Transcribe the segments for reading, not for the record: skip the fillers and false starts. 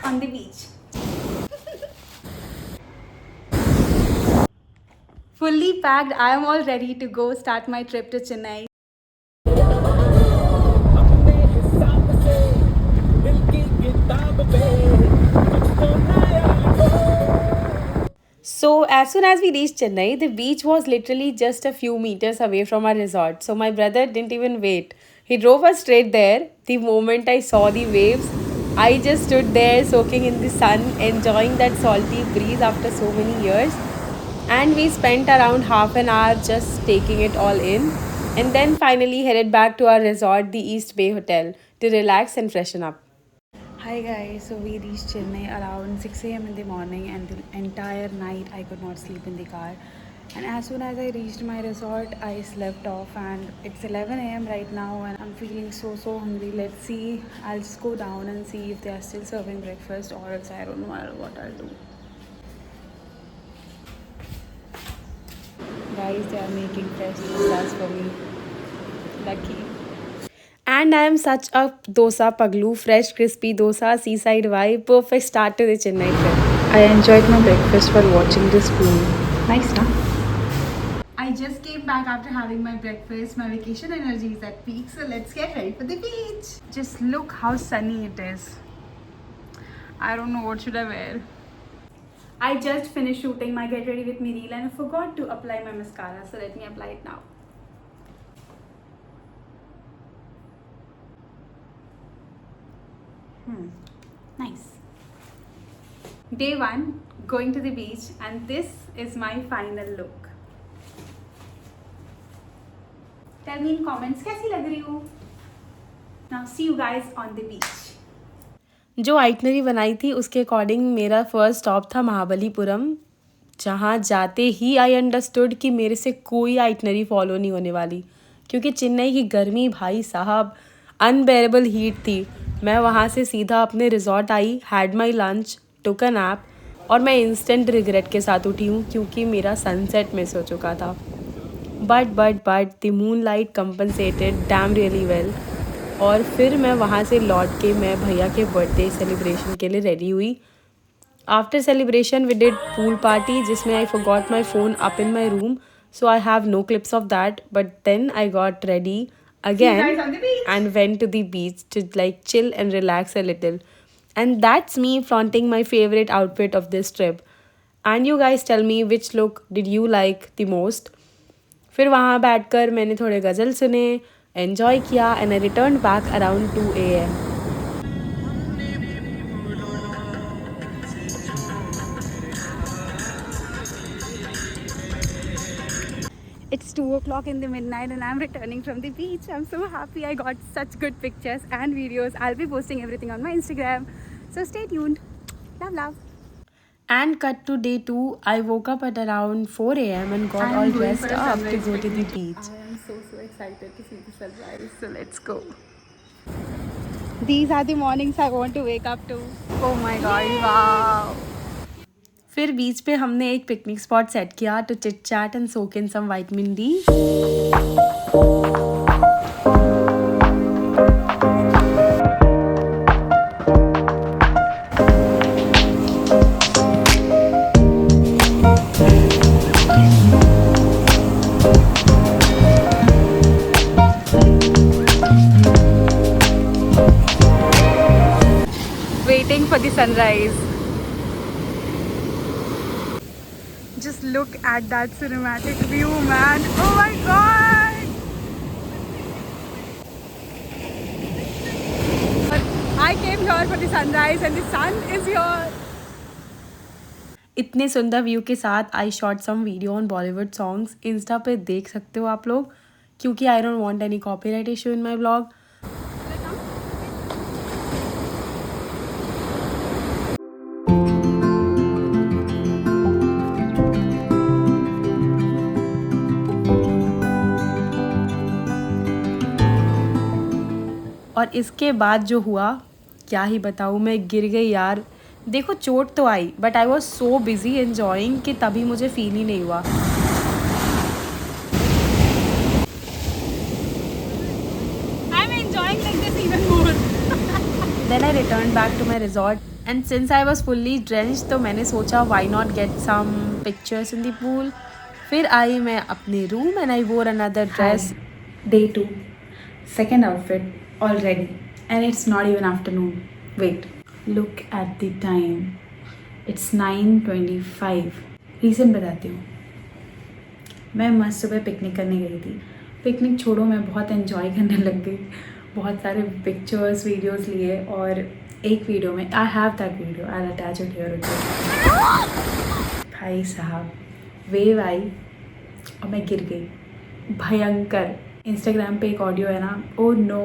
on the beach. Fully packed, I am all ready to go start my trip to Chennai. So, as soon as we reached Chennai, the beach was literally just a few meters away from our resort. So, my brother didn't even wait. He drove us straight there. The moment I saw the waves, I just stood there soaking in the sun, enjoying that salty breeze after so many years. And we spent around half an hour just taking it all in. And then finally headed back to our resort, the East Bay Hotel, to relax and freshen up. Hi guys, so we reached Chennai around 6 a.m. in the morning, and the entire night I could not sleep in the car. And as soon as I reached my resort, I slept off, and it's 11 a.m. right now and I'm feeling so hungry. Let's see, I'll just go down and see if they are still serving breakfast, or else I don't know what I'll do. Guys, they are making fresh dosas for me. Lucky. And I am such a dosa paglu, fresh crispy dosa, seaside vibe, perfect start to the Chennai trip. I enjoyed my breakfast while watching this pool. Nice, na? I just came back after having my breakfast. My vacation energy is at peak, so let's get ready for the beach. Just look how sunny it is. I don't know what should I wear. I just finished shooting my Get Ready With Me reel and I forgot to apply my mascara, so let me apply it now. Nice. Day 1, going to the beach, and this is my final look. Tell me in comments कैसी लग रही हूँ. Now see you guys on the beach. जो itinerary बनाई थी उसके according मेरा first stop था महाबलीपुरम, जहाँ जाते ही आई अंडरस्टूड कि मेरे से कोई आइटनरी फॉलो नहीं होने वाली, क्योंकि चेन्नई की गर्मी भाई साहब अनबेरेबल हीट थी. मैं वहाँ से सीधा अपने resort I, had my lunch, took a nap, और मैं इंस्टेंट रिग्रेट के साथ उठी हूँ क्योंकि मेरा सनसेट मिस हो चुका था. But the moon light compensated dam really well. और फिर मैं वहाँ से लौट के मैं भैया के बर्थडे सेलिब्रेशन के लिए रेडी हुई. After celebration we did pool party, जिसमें I forgot my phone up in my room, so I have no clips of that. But then I got ready again and went to the beach to like chill and relax a little. And that's me flaunting my favorite outfit of this trip. And you guys tell me which look did you like the most. फिर वहाँ बैठकर मैंने थोड़े गज़ल सुने, enjoy किया, and I return back around 2 AM. It's 2 o'clock in the midnight and I'm returning from the beach. I'm so happy. I got such good pictures and videos. I'll be posting everything on my Instagram. So stay tuned. Love. And cut to day 2. I woke up at around 4 AM and got all dressed up to go to the beach. I am so excited to see the sunrise. So let's go. These are the mornings I want to wake up to. Oh my god, wow. फिर बीच पे हमने एक picnic spot set किया to chit chat and soak in some vitamin D. Waiting for the sunrise. Just look at that cinematic view, man. Oh my god! I came here for the sunrise and the sun is here. इतने सुंदर view के साथ I shot some video on Bollywood songs. Insta पे देख सकते हो आप लोग, क्योंकि I don't want any copyright issue in my blog. और इसके बाद जो हुआ क्या ही बताऊँ, मैं गिर गई यार. देखो चोट तो आई, but I was so busy enjoying कि तभी मुझे फील ही नहीं हुआ. I am enjoying like this even more. Then I returned back to my resort and since I was fully drenched तो मैंने सोचा why not get some pictures in the pool. फिर आई मैं अपने room and I wore another dress. Day 2, second outfit already, and it's not even afternoon. Wait, look at the time. It's 9:25. Reason बताती हूँ. मैं मस्त सुबह पिकनिक करने गई थी. पिकनिक छोड़ो, मैं बहुत एंजॉय करने लग गई. बहुत सारे पिक्चर्स वीडियोस लिए और एक वीडियो में I have that video, I attach it here. भाई साहब, वेव आई और मैं गिर गई. भयंकर. इंस्टाग्राम पे एक ऑडियो है ना, oh no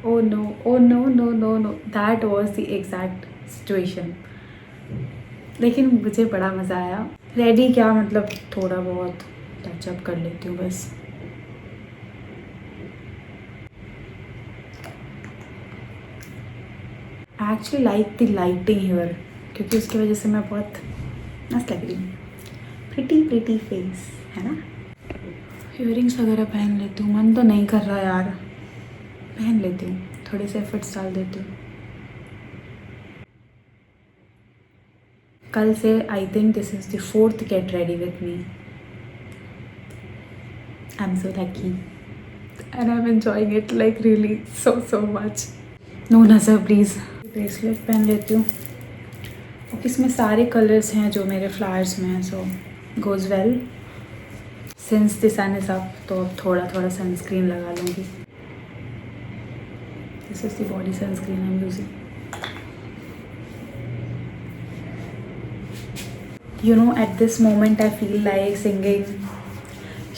oh no oh no no no no, that was the exact situation. लेकिन मुझे बड़ा मज़ा आया. रेडी क्या मतलब, थोड़ा बहुत टचअप कर लेती हूँ बस. I actually like the lighting here, क्योंकि उसकी वजह से मैं बहुत मस्त लग रही हूँ. प्रिटी फेस है ना. इयरिंग्स वगैरह पहन लेती हूँ. मन तो नहीं कर रहा यार, पहन लेती हूँ. थोड़े से एफर्ट्स डाल देती हूँ. कल से I think this is the 4th get ready with me. I am so lucky and I am enjoying it like really so much. No नज़र प्लीज़. ब्रेसलेट पहन लेती हूँ. इसमें सारे कलर्स हैं जो मेरे फ्लावर्स में हैं, so goes well. Since the sun is up तो अब थोड़ा सनस्क्रीन लगा लूँगी. This is the body sunscreen I am using. You know, at this moment I feel like singing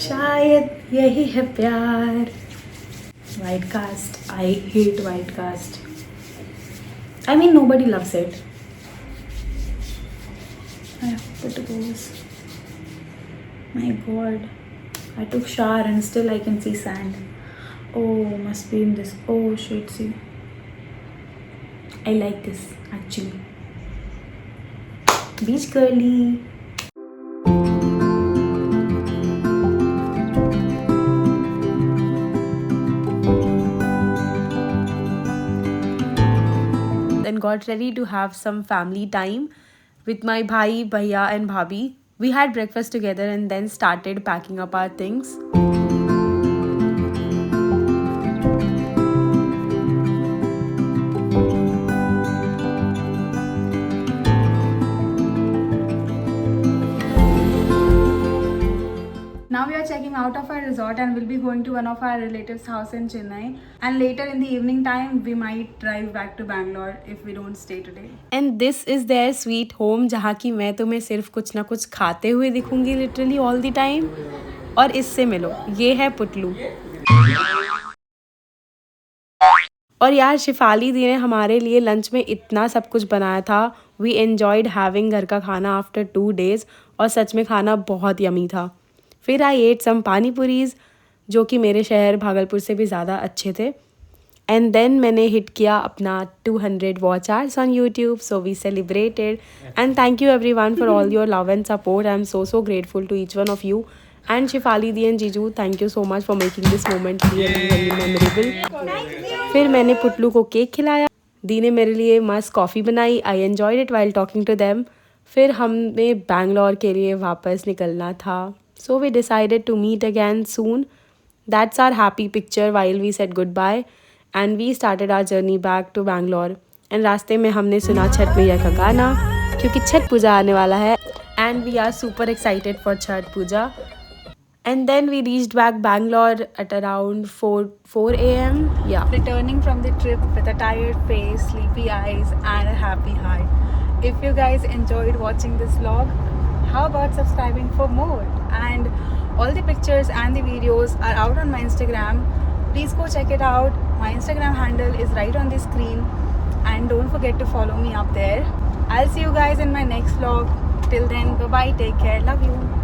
शायद यही है प्यार. White cast, I hate white cast. I mean nobody loves it. I have to pose. My God, I took shower and still I can see sand. Oh, must be in this. Oh shit, see. I like this actually. Beach girly. Then got ready to have some family time with my bhai, bhaiya and bhabhi. We had breakfast together and then started packing up our things. Now we are checking out of our resort and we'll be going to one of our relatives' house in Chennai. And later in the evening time, we might drive back to Bangalore if we don't stay today. And this is their sweet home, जहाँ की मैं तुम्हें सिर्फ कुछ ना कुछ खाते हुए दिखूंगी लिटरली ऑल द टाइम. और इससे मिलो, ये है पुटलू. और यार शिफाली दी ने हमारे लिए लंच में इतना सब कुछ बनाया था. वी एन्जॉयड हैविंग घर का खाना आफ्टर 2 days और सच में खाना बहुत यमी था. फिर आई एट सम पानी पुरीज़ जो कि मेरे शहर भागलपुर से भी ज़्यादा अच्छे थे. एंड देन मैंने हिट किया अपना 200 watch hours on YouTube. So we celebrated and thank you everyone for all your love and support. I am so grateful to each one of you. And Shifali दी and जीजू, thank you so much for making this moment really very memorable. फिर मैंने पुटलू को cake खिलाया. दी ने मेरे लिए मस्त कॉफ़ी बनाई. I enjoyed it while talking to them. फिर हमें बैंगलोर के लिए वापस निकलना था. So we decided to meet again soon. That's our happy picture while we said goodbye. And we started our journey back to Bangalore. And रास्ते में हमने सुना छठ मैया का गाना क्योंकि छठ पूजा आने वाला है. And we are super excited for Chhath Puja. And then we reached back Bangalore at around 4 a.m. Yeah. Returning from the trip with a tired face, sleepy eyes and a happy heart. If you guys enjoyed watching this vlog, how about subscribing for more? And all the pictures and the videos are out on my Instagram. Please go check it out. My Instagram handle is right on the screen. And don't forget to follow me up there. I'll see you guys in my next vlog. Till then, bye-bye. Take care. Love you.